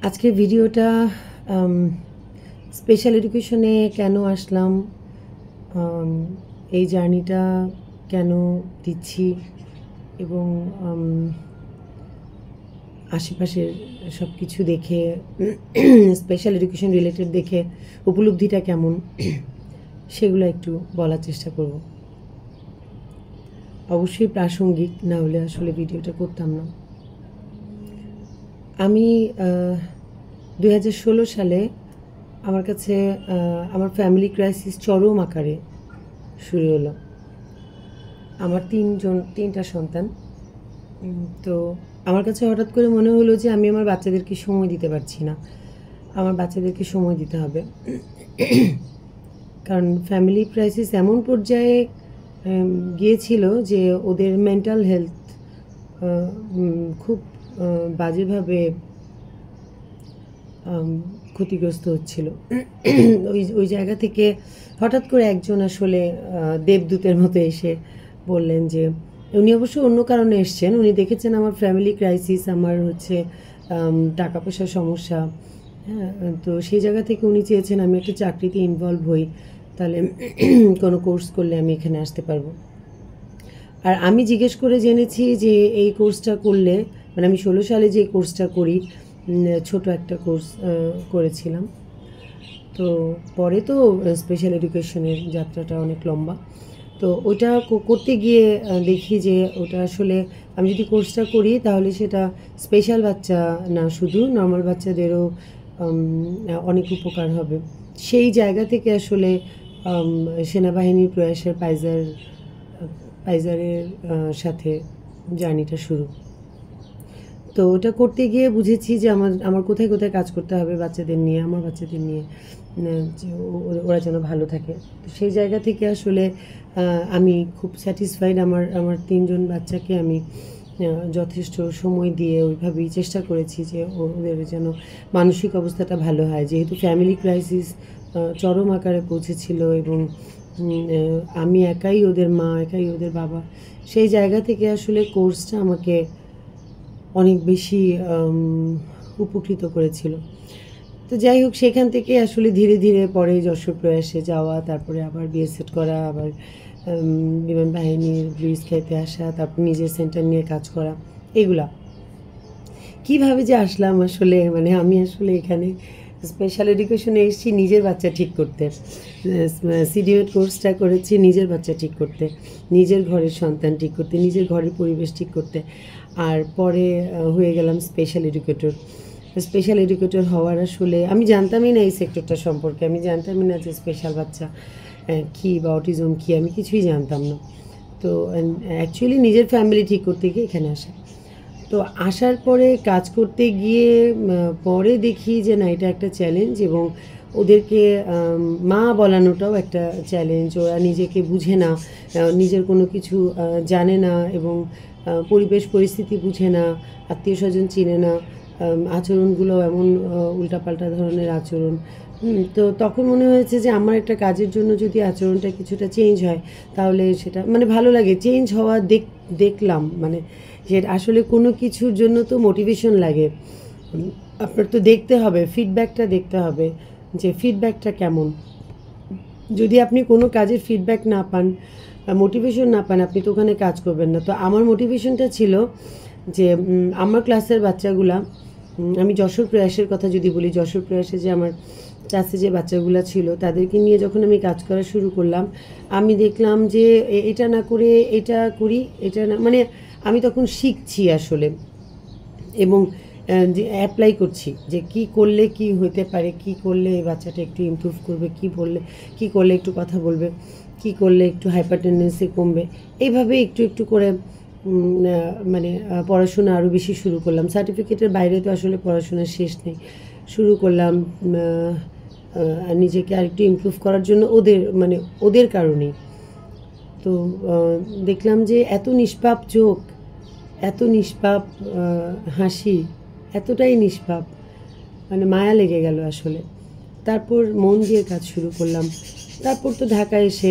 আজকের ভিডিওটা স্পেশাল এডুকেশনে কেন আসলাম, এই জার্নিটা কেন দিচ্ছি এবং আশেপাশের সব কিছু দেখে স্পেশাল এডুকেশন রিলেটেড দেখে উপলব্ধিটা কেমন সেগুলো একটু বলার চেষ্টা করব। অবশ্যই প্রাসঙ্গিক, না হলে আসলে ভিডিওটা করতাম না। আমি 2016 সালে আমার কাছে আমার ফ্যামিলি ক্রাইসিস চরম আকারে শুরু হলো। আমার তিনটা সন্তান। তো আমার কাছে হঠাৎ করে মনে হলো যে আমি আমার বাচ্চাদেরকে সময় দিতে পারছি না, আমার বাচ্চাদেরকে সময় দিতে হবে। কারণ ফ্যামিলি ক্রাইসিস এমন পর্যায়ে গিয়েছিল যে ওদের মেন্টাল হেলথ খুব বাজেভাবে ক্ষতিগ্রস্ত হচ্ছিল। ওই জায়গা থেকে হঠাৎ করে একজন আসলে দেবদূতের মতো এসে বললেন যে, উনি অবশ্য অন্য কারণে এসছেন, উনি দেখেছেন আমার ফ্যামিলি ক্রাইসিস, আমার হচ্ছে টাকা পয়সার সমস্যা, হ্যাঁ। তো সেই জায়গা থেকে উনি চেয়েছেন আমি একটা চাকরিতে ইনভলভ হই, তাহলে কোনো কোর্স করলে আমি এখানে আসতে পারবো। আর আমি জিজ্ঞেস করে জেনেছি যে এই কোর্সটা করলে, মানে আমি 16 সালে যে কোর্সটা করি, ছোট একটা কোর্স করেছিলাম। তো পরে তো স্পেশাল এডুকেশনের যাত্রাটা অনেক লম্বা। তো ওইটা করতে গিয়ে দেখি যে ওটা আসলে আমি যদি কোর্সটা করি তাহলে সেটা স্পেশাল বাচ্চা না, শুধু নর্মাল বাচ্চাদেরও অনেক উপকার হবে। সেই জায়গা থেকে আসলে সেনাবাহিনীর প্রয়াসের পাইজারের সাথে জার্নিটা শুরু। তো ওটা করতে গিয়ে বুঝেছি যে আমার কোথায় কোথায় কাজ করতে হবে বাচ্চাদের নিয়ে, আমার বাচ্চাদের নিয়ে, যে ওরা যেন ভালো থাকে। তো সেই জায়গা থেকে আসলে আমি খুব স্যাটিসফাইড। আমার 3জন বাচ্চাকে আমি যথেষ্ট সময় দিয়ে ওইভাবেই চেষ্টা করেছি যে ওদের যেন মানসিক অবস্থাটা ভালো হয়, যেহেতু ফ্যামিলি ক্রাইসিস চরম আকারে পৌঁছেছিল এবং আমি একাই ওদের মা, একাই ওদের বাবা। সেই জায়গা থেকে আসলে কোর্সটা আমাকে অনেক বেশি উপকৃত করেছিল। তো যাই হোক, সেখান থেকে আসলে ধীরে ধীরে পরে যশোর প্রয়াসে যাওয়া, তারপরে আবার বিএসএড করা, আবার বিমান বাহিনীর ব্লু স্কাইতে আসা, তারপর নিজের সেন্টার নিয়ে কাজ করা, এগুলা কীভাবে যে আসলাম আসলে, মানে আমি আসলে এখানে স্পেশাল এডুকেশনে এসেছি নিজের বাচ্চা ঠিক করতে, সিডিএড কোর্সটা করেছি নিজের বাচ্চা ঠিক করতে, নিজের ঘরের সন্তান ঠিক করতে, নিজের ঘরের পরিবেশ ঠিক করতে। আর পরে হয়ে গেলাম স্পেশাল এডুকেটর। স্পেশাল এডুকেটর হওয়ার আসলে আমি জানতামই না এই সেক্টরটা সম্পর্কে, আমি জানতামই না যে স্পেশাল বাচ্চা কী বা অটিজম কী, আমি কিছুই জানতাম না। তো অ্যাকচুয়ালি নিজের ফ্যামিলি ঠিক করতে গিয়ে এখানে আসা। তো আসার পরে কাজ করতে গিয়ে পরে দেখি যে না, এটা একটা চ্যালেঞ্জ এবং ওদেরকে মা বলানোটাও একটা চ্যালেঞ্জ। ওরা নিজেকে বুঝে না, নিজের কোনো কিছু জানে না এবং পরিবেশ পরিস্থিতি বুঝে না, আত্মীয় স্বজন চিনে না, আচরণগুলো এমন উল্টাপাল্টা ধরনের আচরণ। তো তখন মনে হয়েছে যে আমার একটা কাজের জন্য যদি আচরণটা কিছুটা চেঞ্জ হয় তাহলে সেটা মানে ভালো লাগে। চেঞ্জ হওয়া দেখলাম, মানে যে আসলে কোনো কিছুর জন্য তো মোটিভেশন লাগে, আপনার তো দেখতে হবে, ফিডব্যাকটা দেখতে হবে যে ফিডব্যাকটা কেমন। যদি আপনি কোনো কাজের ফিডব্যাক না পান, মোটিভেশন না পান, আপনি তো ওখানে কাজ করবেন না। তো আমার মোটিভেশনটা ছিল যে আমার ক্লাসের বাচ্চাগুলা, আমি যশোর প্রয়াসের কথা যদি বলি, যশোর প্রয়াসে যে আমার ক্লাসে যে বাচ্চাগুলো ছিল তাদেরকে নিয়ে যখন আমি কাজ করা শুরু করলাম, আমি দেখলাম যে এটা না করে এটা করি, এটা না, মানে আমি তখন শিখছি আসলে এবং যে অ্যাপ্লাই করছি যে কি করলে কি হতে পারে, কি করলে এই বাচ্চাটা একটু ইমপ্রুভ করবে, কি করলে একটু কথা বলবে, কি করলে একটু হাইপার টেন্ডেন্সি কমবে। এইভাবে একটু একটু করে মানে পড়াশোনা আরও বেশি শুরু করলাম। সার্টিফিকেটের বাইরে তো আসলে পড়াশোনার শেষ নেই। শুরু করলাম নিজেকে আরেকটু ইমপ্রুভ করার জন্য ওদের কারণেই। তো দেখলাম যে এত নিষ্পাপ চোখ, এত নিষ্পাপ হাসি, এতটাই নিষ্পাপ, মানে মায়া লেগে গেল আসলে। তারপর মন দিয়ে কাজ শুরু করলাম। তারপর তো ঢাকায় এসে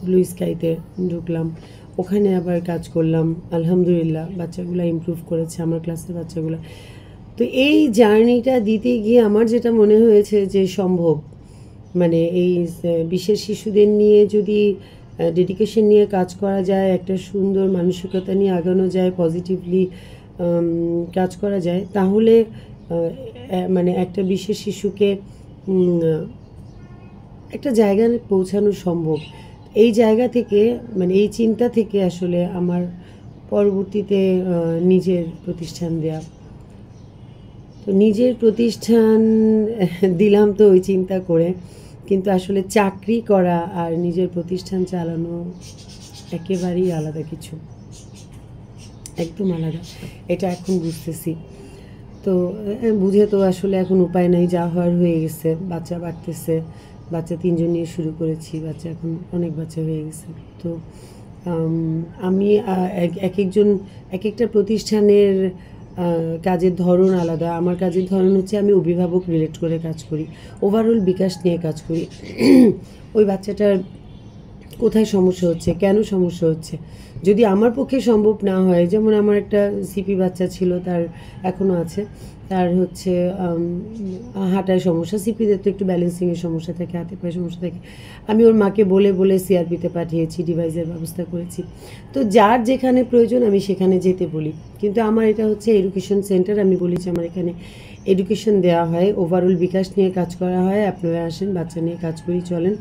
ব্লু স্কাইতে ঢুকলাম, ওখানে আবার কাজ করলাম। আলহামদুলিল্লাহ বাচ্চাগুলো ইমপ্রুভ করেছে, আমার ক্লাসের বাচ্চাগুলো। তো এই জার্নিটা দিতে গিয়ে আমার যেটা মনে হয়েছে যে সম্ভব, মানে এই বিশেষ শিশুদের নিয়ে যদি ডেডিকেশন নিয়ে কাজ করা যায়, একটা সুন্দর মানসিকতা নিয়ে আগানো যায়, পজিটিভলি কাজ করা যায়, তাহলে মানে একটা বিশেষ শিশুকে একটা জায়গায় পৌঁছানো সম্ভব। এই জায়গা থেকে, মানে এই চিন্তা থেকে আসলে আমার পরবর্তীতে নিজের প্রতিষ্ঠান দেয়া। তো নিজের প্রতিষ্ঠান দিলাম তো ওই চিন্তা করে, কিন্তু আসলে চাকরি করা আর নিজের প্রতিষ্ঠান চালানো একেবারেই আলাদা কিছু, একদম আলাদা। এটা এখন বুঝতেছি। তো বুঝে তো আসলে এখন উপায় নাই, যা হওয়ার হয়ে গেছে। বাচ্চা বাড়তেছে, বাচ্চা 3জন নিয়ে শুরু করেছি, বাচ্চা এখন অনেক বাচ্চা হয়ে গেছে। তো আমি এক একজন এক একটা প্রতিষ্ঠানের কাজের ধরন আলাদা। আমার কাজের ধরন হচ্ছে আমি অভিভাবক রিলেট করে কাজ করি, ওভারঅল বিকাশ নিয়ে কাজ করি। ওই বাচ্চাটার কোথায় সমস্যা হচ্ছে, কেন সমস্যা হচ্ছে, যদি আমার পক্ষে সম্ভব না হয়, যেমন আমার একটা সিপি বাচ্চা ছিল, তার এখনও আছে, তার হচ্ছে হাঁটায় সমস্যা। সিপিদের তো একটু ব্যালেন্সিংয়ের সমস্যা থাকে, হাতে পায়ে সমস্যা থাকে। আমি ওর মাকে বলে বলে সিআরপিতে পাঠিয়েছি, ডিভাইসের ব্যবস্থা করেছি। তো যার যেখানে প্রয়োজন আমি সেখানে যেতে বলি। কিন্তু আমার এটা হচ্ছে এডুকেশন সেন্টার, আমি বলি যে আমার এখানে এডুকেশন দেওয়া হয়, ওভারঅল বিকাশ নিয়ে কাজ করা হয়। আপনারা আসেন, বাচ্চা নিয়ে কাজ করি, চলেন।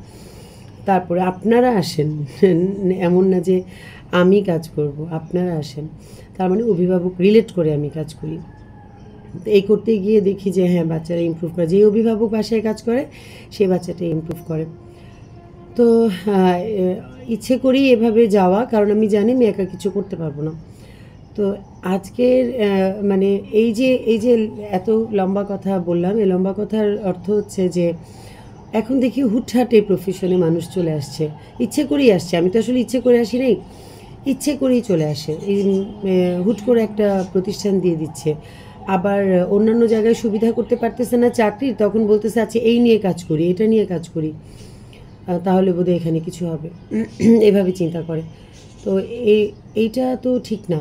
তারপরে আপনারা আসেন, এমন না যে আমি কাজ করব, আপনারা আসেন। তার মানে অভিভাবক রিলেট করে আমি কাজ করি। এই করতে গিয়ে দেখি যে হ্যাঁ, বাচ্চারা ইমপ্রুভ করে। যে অভিভাবক বাসায় কাজ করে সেই বাচ্চাটা ইমপ্রুভ করে। তো ইচ্ছে করি এভাবে যাওয়া, কারণ আমি জানি আমি একা কিছু করতে পারবো না। তো আজকের মানে এই যে এত লম্বা কথা বললাম, এই লম্বা কথার অর্থ হচ্ছে যে এখন দেখি হুটহাট এই প্রফেশনে মানুষ চলে আসছে, ইচ্ছে করেই আসছে। আমি তো আসলে ইচ্ছে করে আসি নাই, ইচ্ছে করেই চলে আসে। এই হুট করে একটা প্রতিষ্ঠান দিয়ে দিচ্ছে, আবার অন্যান্য জায়গায় সুবিধা করতে পারতেছে না চাকরির, তখন বলতেছে আচ্ছা এই নিয়ে কাজ করি, এটা নিয়ে কাজ করি, তাহলে বোধহয় এখানে কিছু হবে, এভাবে চিন্তা করে। তো এইটা তো ঠিক না।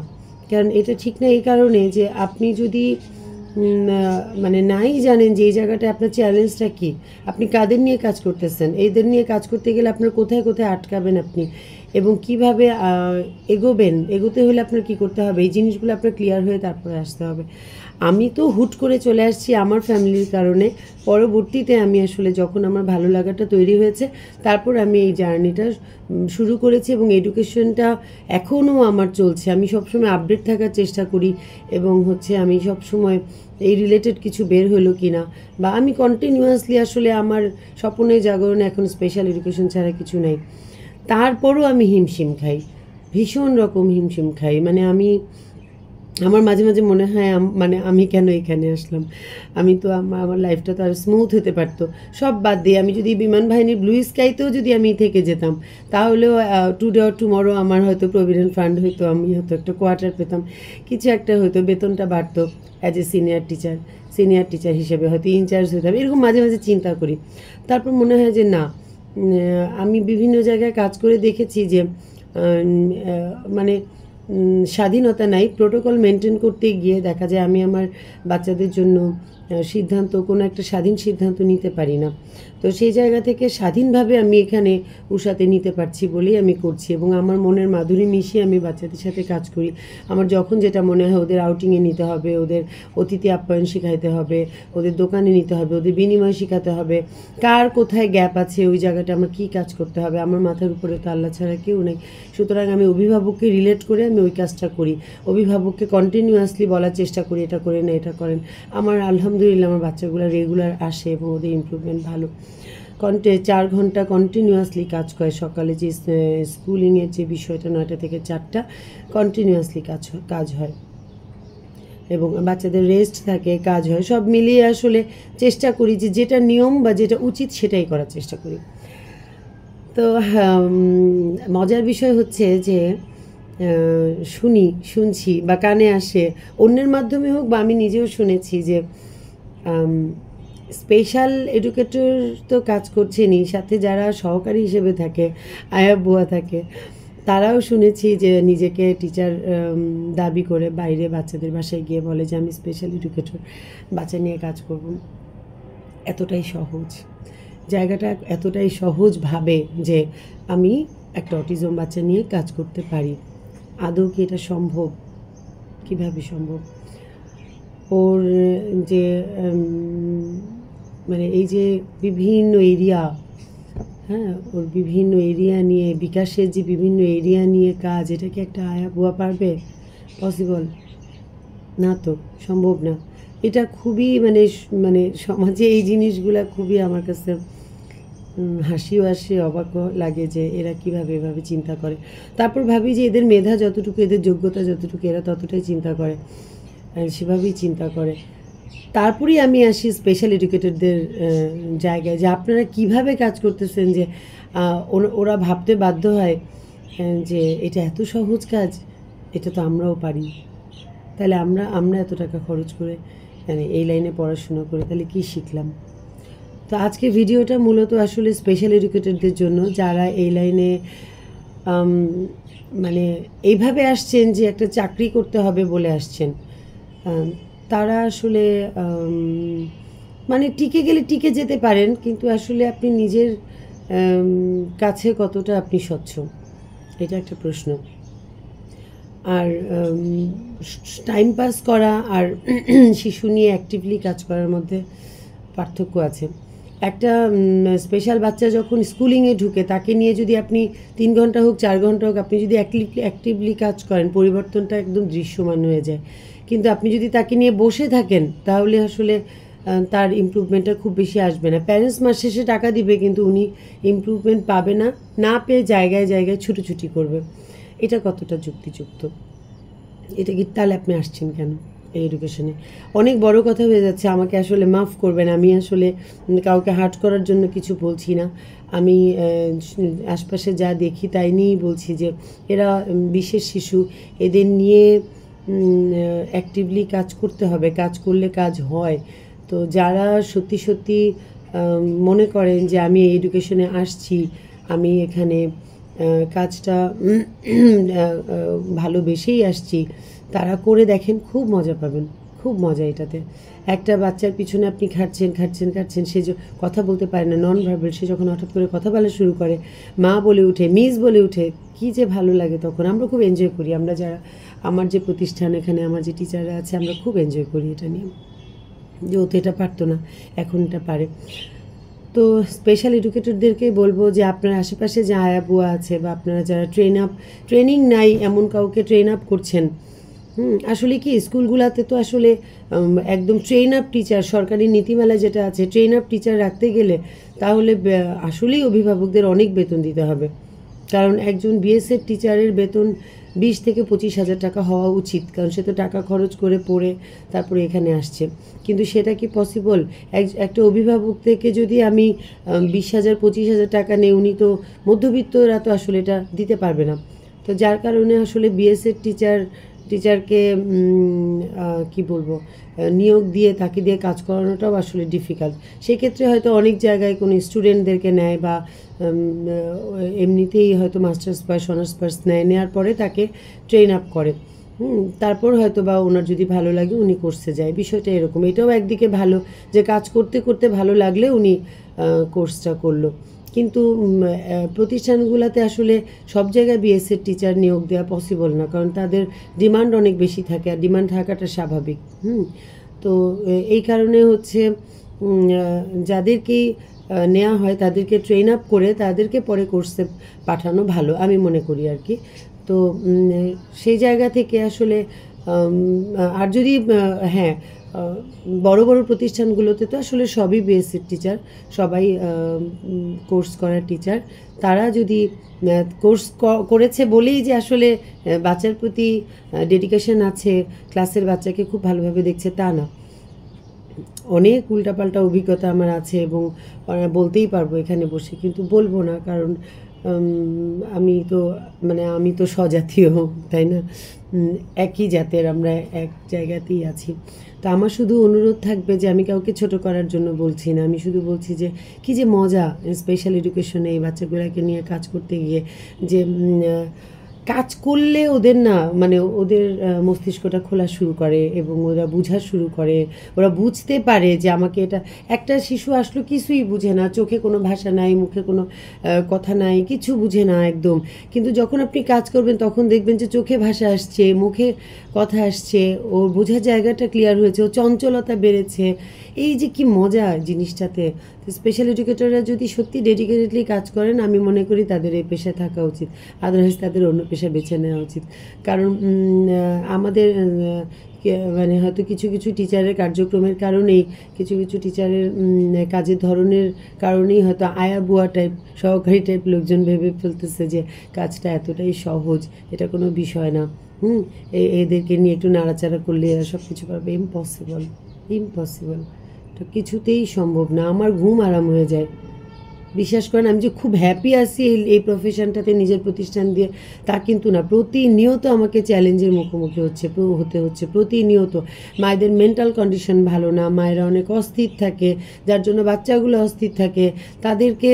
কারণ এটা ঠিক না এই কারণে যে আপনি যদি মানে নাই জানেন যে এই জায়গাটায় আপনার চ্যালেঞ্জটা কী, আপনি কাদের নিয়ে কাজ করতেছেন, এদের নিয়ে কাজ করতে গেলে আপনার কোথায় কোথায় আটকাবেন আপনি, এবং কিভাবে এগোবেন, এগোতে হলে আপনার কী করতে হবে, এই জিনিসগুলো আপনার ক্লিয়ার হয়ে তারপরে আসতে হবে। আমি তো হুট করে চলে আসছি আমার ফ্যামিলির কারণে। পরবর্তীতে আমি আসলে যখন আমার ভালো লাগাটা তৈরি হয়েছে, তারপর আমি এই জার্নিটা শুরু করেছি, এবং এডুকেশনটা এখনও আমার চলছে। আমি সবসময় আপডেট থাকার চেষ্টা করি, এবং হচ্ছে আমি সবসময় এই রিলেটেড কিছু বের হলো কি না, বা আমি কন্টিনিউয়াসলি আসলে আমার স্বপ্নের জাগরণে এখন স্পেশাল এডুকেশন ছাড়া কিছু নাই। তারপরও আমি হিমশিম খাই, ভীষণ রকম হিমশিম খাই। মানে আমার মাঝে মাঝে মনে হয় মানে আমি কেন এখানে আসলাম, আমি তো আমার লাইফটা তো আর স্মুথ হতে পারতো। সব বাদ দিয়ে আমি যদি বিমান বাহিনীর ব্লু স্কাইতেও যদি আমি থেকে যেতাম, তাহলেও টুডে অর টুমরো আমার হয়তো প্রভিডেন্ট ফান্ড হইতো, আমি হয়তো একটা কোয়ার্টার পেতাম, কিছু একটা হয়তো, বেতনটা বাড়তো অ্যাজ এ সিনিয়র টিচার হিসেবে হয়তো ইনচার্জ হতাম, এরকম মাঝে মাঝে চিন্তা করি। তারপর মনে হয় যে না, আমি বিভিন্ন জায়গায় কাজ করে দেখেছি যে মানে স্বাধীনতা নাই, প্রোটোকল মেনটেন করতে গিয়ে দেখা যায় আমি আমার বাচ্চাদের জন্য সিদ্ধান্ত, কোনো একটা স্বাধীন সিদ্ধান্ত নিতে পারি না। তো সেই জায়গা থেকে স্বাধীনভাবে আমি এখানে উষাতে নিতে পারছি বলেই আমি করছি, এবং আমার মনের মাধুরী মিশিয়ে আমি বাচ্চাদের সাথে কাজ করি। আমার যখন যেটা মনে হয় ওদের আউটিংয়ে নিতে হবে, ওদের অতিথি আপ্যায়ন শেখাইতে হবে, ওদের দোকানে নিতে হবে, ওদের বিনিময় শেখাতে হবে, কার কোথায় গ্যাপ আছে, ওই জায়গাটা আমার কী কাজ করতে হবে, আমার মাথার উপরে তো আল্লাহ ছাড়া কেউ নেই। সুতরাং আমি অভিভাবককে রিলেট করে আমি ওই কাজটা করি, অভিভাবককে কন্টিনিউয়াসলি বলার চেষ্টা করি এটা করেন না, এটা করেন। আমার আলহামদুলিল্লাহ আমার বাচ্চাগুলো রেগুলার আসে এবং ওদের ইমপ্রুভমেন্ট ভালো। 4 ঘন্টা কন্টিনিউয়াসলি কাজ করে, সকালে যে স্কুলিংয়ের যে বিষয়টা 9টা থেকে 4টা কন্টিনিউয়াসলি কাজ হয়, এবং বাচ্চাদের রেস্ট থাকে, কাজ হয়, সব মিলিয়ে আসলে চেষ্টা করি যে যেটা নিয়ম বা যেটা উচিত সেটাই করার চেষ্টা করি। তো মজার বিষয় হচ্ছে যে শুনছি বা কানে আসে, অন্যের মাধ্যমে হোক বা আমি নিজেও শুনেছি যে স্পেশাল এডুকেটর তো কাজ করছেনই, সাথে যারা সহকারী হিসেবে থাকে, আয়া বুয়া থাকে, তারাও শুনেছি যে নিজেকে টিচার দাবি করে বাইরে বাচ্চাদের বাসায় গিয়ে বলে যে আমি স্পেশাল এডুকেটর, বাচ্চা নিয়ে কাজ করব। এতটাই সহজ জায়গাটা, এতটাই সহজ ভাবে যে আমি একটা অটিজম বাচ্চা নিয়ে কাজ করতে পারি। আদৌ কি এটা সম্ভব? কিভাবে সম্ভব? ওর যে মানে এই যে বিভিন্ন এরিয়া, হ্যাঁ, ওর বিভিন্ন এরিয়া নিয়ে বিকাশের যে বিভিন্ন এরিয়া নিয়ে কাজ, এটা কি একটা আয়া বুয়া পারবে? পসিবল না, তো সম্ভব না। এটা খুবই মানে মানে সমাজে এই জিনিসগুলা খুবই আমার কাছে হাসিও আসে, অবাকও লাগে যে এরা কীভাবে এভাবে চিন্তা করে। তারপর ভাবি যে এদের মেধা যতটুকু, এদের যোগ্যতা যতটুকু, এরা ততটাই চিন্তা করে, সেভাবেই চিন্তা করে। তারপরেই আমি আসি স্পেশাল এডুকেটেডদের জায়গায়, যে আপনারা কিভাবে কাজ করতেছেন, যে ওরা ভাবতে বাধ্য হয় যে এটা এত সহজ কাজ, এটা তো আমরাও পারি। তাহলে আমরা এত টাকা খরচ করে মানে এই লাইনে পড়াশোনা করে তাহলে কী শিখলাম? তো আজকে ভিডিওটা মূলত আসলে স্পেশাল এডুকেটেডদের জন্য, যারা এই লাইনে মানে এইভাবে আসছেন যে একটা চাকরি করতে হবে বলে আসছেন। তারা আসলে মানে টিকে গেলে টিকে যেতে পারেন, কিন্তু আসলে আপনি নিজের কাছে কতটা আপনি স্বচ্ছ, এটা একটা প্রশ্ন। আর টাইম পাস করা আর শিশু নিয়ে অ্যাক্টিভলি কাজ করার মধ্যে পার্থক্য আছে। একটা স্পেশাল বাচ্চা যখন স্কুলিংয়ে ঢুকে, তাকে নিয়ে যদি আপনি 3 ঘন্টা হোক 4 ঘন্টা হোক আপনি যদি অ্যাক্টিভলি কাজ করেন, পরিবর্তনটা একদম দৃশ্যমান হয়ে যায়। কিন্তু আপনি যদি তাকে নিয়ে বসে থাকেন, তাহলে আসলে তার ইমপ্রুভমেন্টটা খুব বেশি আসবে না। প্যারেন্টস মাস শেষে টাকা দিবে, কিন্তু উনি ইমপ্রুভমেন্ট পাবে না, না পেয়ে জায়গায় জায়গায় ছুটোছুটি করবে। এটা কতটা যুক্তিযুক্ত? এটা কি, তাহলে আপনি আসছেন কেন এই এডুকেশনে? অনেক বড় কথা হয়ে যাচ্ছে, আমাকে আসলে মাফ করবেন। আমি আসলে কাউকে হার্ট করার জন্য কিছু বলছি না। আমি আশপাশে যা দেখি তাই নিয়েই বলছি যে এরা বিশেষ শিশু, এদের নিয়ে অ্যাক্টিভলি কাজ করতে হবে, কাজ করলে কাজ হয়। তো যারা সত্যি সত্যি মনে করেন যে আমি এই এডুকেশনে আসছি, আমি এখানে কাজটা ভালোবেসেই আসছি, তারা করে দেখেন, খুব মজা পাবেন, খুব মজা এটাতে। একটা বাচ্চার পিছনে আপনি খাটছেন, সে যে কথা বলতে পারে না, নন ভার্বাল, সে যখন হঠাৎ করে কথা বলা শুরু করে, মা বলে উঠে, মিস বলে উঠে, কী যে ভালো লাগে তখন। আমরা খুব এনজয় করি, আমরা যারা, আমার যে প্রতিষ্ঠান, এখানে আমার যে টিচাররা আছে, আমরা খুব এনজয় করি এটা নিয়ে, যে ও তো এটা পারতো না, এখন এটা পারে। তো স্পেশাল এডুকেটরদেরকে বলবো যে আপনার আশেপাশে যে আয়া বুয়া আছে, বা আপনারা যারা ট্রেনিং নাই এমন কাউকে ট্রেন আপ করছেন, আসলে কি স্কুলগুলোতে তো আসলে একদম ট্রেন আপ টিচার, সরকারি নীতিমালায় যেটা আছে, ট্রেন আপ টিচার রাখতে গেলে তাহলে আসলেই অভিভাবকদের অনেক বেতন দিতে হবে। কারণ একজন বিএসএড টিচারের বেতন 20 থেকে 25 হাজার টাকা হওয়া উচিত, কারণ সে তো টাকা খরচ করে পড়ে তারপরে এখানে আসছে। কিন্তু সেটা কি পসিবল? একটা অভিভাবক থেকে যদি আমি 20,000 25,000 টাকা নেই, উনি তো মধ্যবিত্তরা তো আসলে এটা দিতে পারবে না। তো যার কারণে আসলে বিএসএড টিচারকে কি বলবো, নিয়োগ দিয়ে তাকে দিয়ে কাজ করানোটাও আসলে ডিফিকাল্ট। সেক্ষেত্রে হয়তো অনেক জায়গায় কোনো স্টুডেন্টদেরকে নেয়, বা এমনিতেই হয়তো মাস্টার্স পাস, অনার্স পাস নেওয়ার পরে তাকে ট্রেন আপ করে, তারপর হয়তো বা ওনার যদি ভালো লাগে উনি কোর্সে যায়। বিষয়টা এরকম। এটাও একদিকে ভালো যে কাজ করতে করতে ভালো লাগলে উনি কোর্সটা করলো। কিন্তু প্রতিষ্ঠানগুলোতে আসলে সব জায়গায় বিএসএড টিচার নিয়োগ দেওয়া পসিবল না, কারণ তাদের ডিমান্ড অনেক বেশি থাকে, আর ডিমান্ড থাকাটা স্বাভাবিক। তো এই কারণে হচ্ছে যাদেরকেই নেওয়া হয় তাদেরকে ট্রেন আপ করে তাদেরকে পরে কোর্সে পাঠানো ভালো, আমি মনে করি আর কি। তো সেই জায়গা থেকে আসলে আর যদি হ্যাঁ, বড় বড় প্রতিষ্ঠানগুলোতে তো আসলে সবই বিএসসির টিচার, সবাই কোর্স করার টিচার। তারা যদি কোর্স করেছে বলেই যে আসলে বাচ্চার প্রতি ডেডিকেশন আছে, ক্লাসের বাচ্চাকে খুব ভালোভাবে দেখছে, তা না। অনেক উল্টাপাল্টা অভিজ্ঞতা আমার আছে, এবং বলতেই পারবো এখানে বসে, কিন্তু বলবো না, কারণ আমি তো স্বজাতীয়, তাই না? একই জাতের আমরা, এক জায়গাতেই আছি। তো আমার শুধু অনুরোধ থাকবে যে আমি কাউকে ছোট করার জন্য বলছি না, আমি শুধু বলছি যে কী যে মজা স্পেশাল এডুকেশনে এই বাচ্চাগুলোকে নিয়ে কাজ করতে গিয়ে, যে কাজ করলে ওদের না মানে ওদের মস্তিষ্কটা খোলা শুরু করে এবং ওরা বোঝা শুরু করে, ওরা বুঝতে পারে যে আমাকে এটা, একটা শিশু আসলো কিছুই বুঝে না, চোখে কোনো ভাষা নাই, মুখে কোনো কথা নাই, কিছু বুঝে না একদম, কিন্তু যখন আপনি কাজ করবেন তখন দেখবেন যে চোখে ভাষা আসছে, মুখে কথা আসছে, ওর বোঝার জায়গাটা ক্লিয়ার হয়েছে, ও চঞ্চলতা বেড়েছে। এই যে কি মজা জিনিসটাতে। তো স্পেশাল এডুকেটররা যদি সত্যি ডেডিকেটেডলি কাজ করেন, আমি মনে করি তাদের এই পেশায় থাকা উচিত, আদারওয়াইজ তাদের অন্য পেশা বেছে নেওয়া উচিত। কারণ আমাদের মানে হয়তো কিছু কিছু টিচারের কার্যক্রমের কারণেই, কিছু কিছু টিচারের কাজের ধরনের কারণেই হয়তো আয়া বুয়া টাইপ, সহকারী টাইপ লোকজন ভেবে ফেলতেছে যে কাজটা এতটাই সহজ, এটা কোনো বিষয় না। এদেরকে নিয়ে একটু নাড়াচাড়া করলে এরা সব কিছু পারবে। Impossible, impossible. তো কিছুতেই সম্ভব না। আমার ঘুম আরাম হয়ে যায়, বিশ্বাস করেন। আমি যে খুব হ্যাপি আছি এই প্রফেশনটাতে নিজের প্রতিষ্ঠান দিয়ে, তা কিন্তু না। প্রতিনিয়ত আমাকে চ্যালেঞ্জের মুখোমুখি হতে হচ্ছে প্রতিনিয়ত। মায়েদের মেন্টাল কন্ডিশন ভালো না, মায়েরা অনেক অস্থির থাকে, যার জন্য বাচ্চাগুলো অস্থির থাকে। তাদেরকে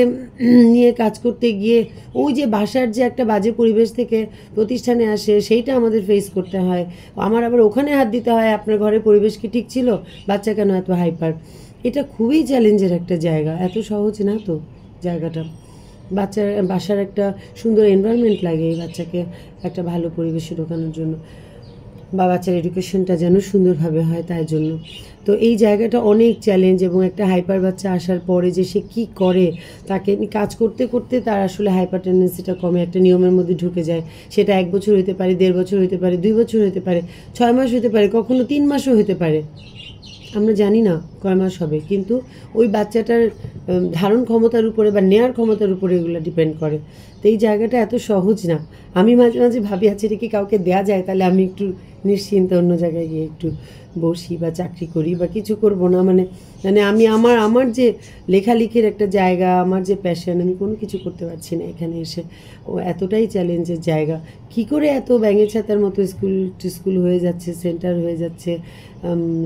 নিয়ে কাজ করতে গিয়ে ওই যে বাসার যে একটা বাজে পরিবেশ থেকে প্রতিষ্ঠানে আসে, সেইটা আমাদের ফেস করতে হয়। আমার আবার ওখানে হাত দিতে হয়, আপনার ঘরের পরিবেশ কি ঠিক ছিল, বাচ্চা কেন এত হাইপার। এটা খুবই চ্যালেঞ্জের একটা জায়গা, এত সহজ না তো জায়গাটা। বাসার একটা সুন্দর এনভায়রনমেন্ট লাগে এই বাচ্চাকে একটা ভালো পরিবেশে ঢোকানোর জন্য, বা বাচ্চার এডুকেশনটা যেন সুন্দরভাবে হয় তাই জন্য। তো এই জায়গাটা অনেক চ্যালেঞ্জ, এবং একটা হাইপার বাচ্চা আসার পরে যে সে কী করে, তাকে কাজ করতে করতে তার আসলে হাইপার টেন্ডেন্সিটা কমে, একটা নিয়মের মধ্যে ঢুকে যায়। সেটা 1 বছর হতে পারে, 1.5 বছর হতে পারে, 2 বছর হতে পারে, 6 মাস হতে পারে, কখনো 3 মাসও হতে পারে। আমরা জানি না কয় মাস হবে, কিন্তু ওই বাচ্চাটার ধারণ ক্ষমতার উপরে বা নেয়ার ক্ষমতার উপরে এগুলো ডিপেন্ড করে। তো এই জায়গাটা এত সহজ না। আমি মাঝে মাঝে ভাবি, আছে এটা কি কাউকে দেয়া যায়, তাহলে আমি একটু নিশ্চিন্তে অন্য জায়গায় গিয়ে একটু বসি বা চাকরি করি বা কিছু করব না। মানে মানে আমি আমার যে লেখালেখির একটা জায়গা, আমার যে প্যাশন, আমি কোনো কিছু করতে পারছি না এখানে এসে। ও এতটাই চ্যালেঞ্জের জায়গা। কি করে এত ব্যাঙের ছাতার মতো স্কুল হয়ে যাচ্ছে, সেন্টার হয়ে যাচ্ছে,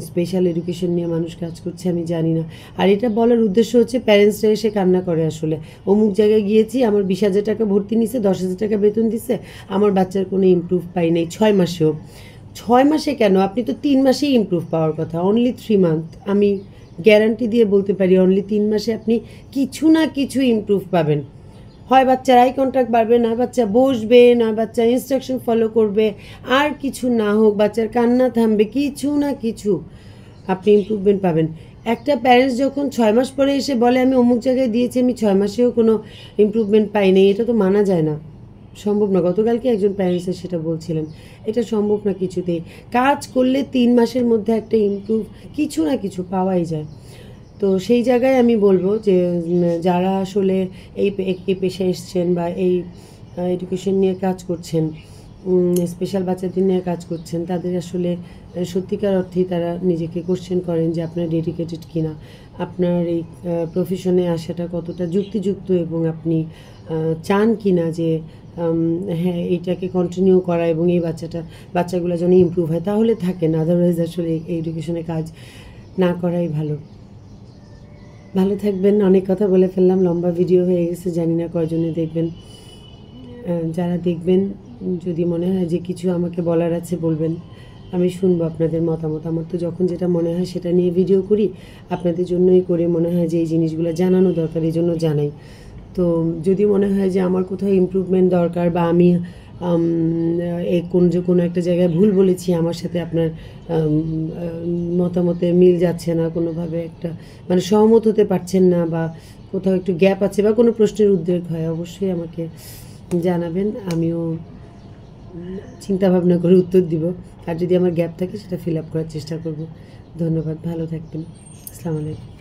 স্পেশাল এডুকেশন নিয়ে মানুষ কাজ করছে, আমি জানি না। আর এটা বলার উদ্দেশ্য হচ্ছে, প্যারেন্টসরা এসে কান্না করে আসলে, অমুক জায়গায় গিয়েছি, আমার 20,000 টাকা ভর্তি নিছে, 10,000 টাকা বেতন দিছে, আমার বাচ্চার কোনো ইমপ্রুভ পাই নাই 6 মাসেও। 6 মাসে কেন, আপনি তো 3 মাসেই ইমপ্রুভ পাওয়ার কথা, অনলি 3 মান্থ। আমি গ্যারান্টি দিয়ে বলতে পারি, অনলি 3 মাসে আপনি কিছু না কিছু ইমপ্রুভ পাবেন। হয় বাচ্চার আই কন্ট্যাক্ট বাড়বে, না বাচ্চা বসবে, না বাচ্চা ইনস্ট্রাকশন ফলো করবে, আর কিছু না হোক বাচ্চার কান্না থামবে, কিছু না কিছু আপনি ইমপ্রুভমেন্ট পাবেন। একটা প্যারেন্টস যখন 6 মাস পরে এসে বলে আমি অমুক জায়গায় দিয়েছি, আমি 6 মাসেও কোনো ইমপ্রুভমেন্ট পাইনি, এটা তো মানা যায় না, সম্ভব না। গতকালকে একজন প্যারেন্টসের সেটা বলছিলেন, এটা সম্ভব না কিছুতেই। কাজ করলে 3 মাসের মধ্যে একটা ইমপ্রুভ কিছু না কিছু পাওয়াই যায়। তো সেই জায়গায় আমি বলবো যে যারা আসলে এই পেশায় এসছেন বা এই এডুকেশন নিয়ে কাজ করছেন, স্পেশাল বাচ্চাদের নিয়ে কাজ করছেন, তাদের আসলে সত্যিকার অর্থেই তারা নিজেকে কোশ্চেন করেন যে আপনার ডেডিকেটেড কিনা, আপনার এই প্রফেশনে আসাটা কতটা যুক্তিযুক্ত, এবং আপনি চান কিনা যে হ্যাঁ এইটাকে কন্টিনিউ করা, এবং এই বাচ্চাগুলো যেন ইমপ্রুভ হয়, তাহলে থাকেন। আদারওয়াইজ আসলে এই এডুকেশনে কাজ না করাই ভালো। ভালো থাকবেন। অনেক কথা বলে ফেললাম, লম্বা ভিডিও হয়ে গেছে, জানি না কয়জনে দেখবেন। যারা দেখবেন, যদি মনে হয় যে কিছু আমাকে বলার আছে বলবেন, আমি শুনবো আপনাদের মতামত। আমার তো যখন যেটা মনে হয় সেটা নিয়ে ভিডিও করি, আপনাদের জন্যই করে। মনে হয় যে এই জিনিসগুলো জানানো দরকার, এই জন্য জানাই। তো যদি মনে হয় যে আমার কোথাও ইমপ্রুভমেন্ট দরকার, বা আমি কোনো একটা জায়গায় ভুল বলেছি, আমার সাথে আপনার মতামতে মিল যাচ্ছে না কোনোভাবে, একটা মানে সহমত হতে পারছেন না, বা কোথাও একটু গ্যাপ আছে, বা কোনো প্রশ্নের উদ্বেগ হয়, অবশ্যই আমাকে জানাবেন। আমিও চিন্তা ভাবনা করে উত্তর দিব, আর যদি আমার গ্যাপ থাকে সেটা ফিল আপ করার চেষ্টা করব। ধন্যবাদ, ভালো থাকবেন। আসসালামু আলাইকুম।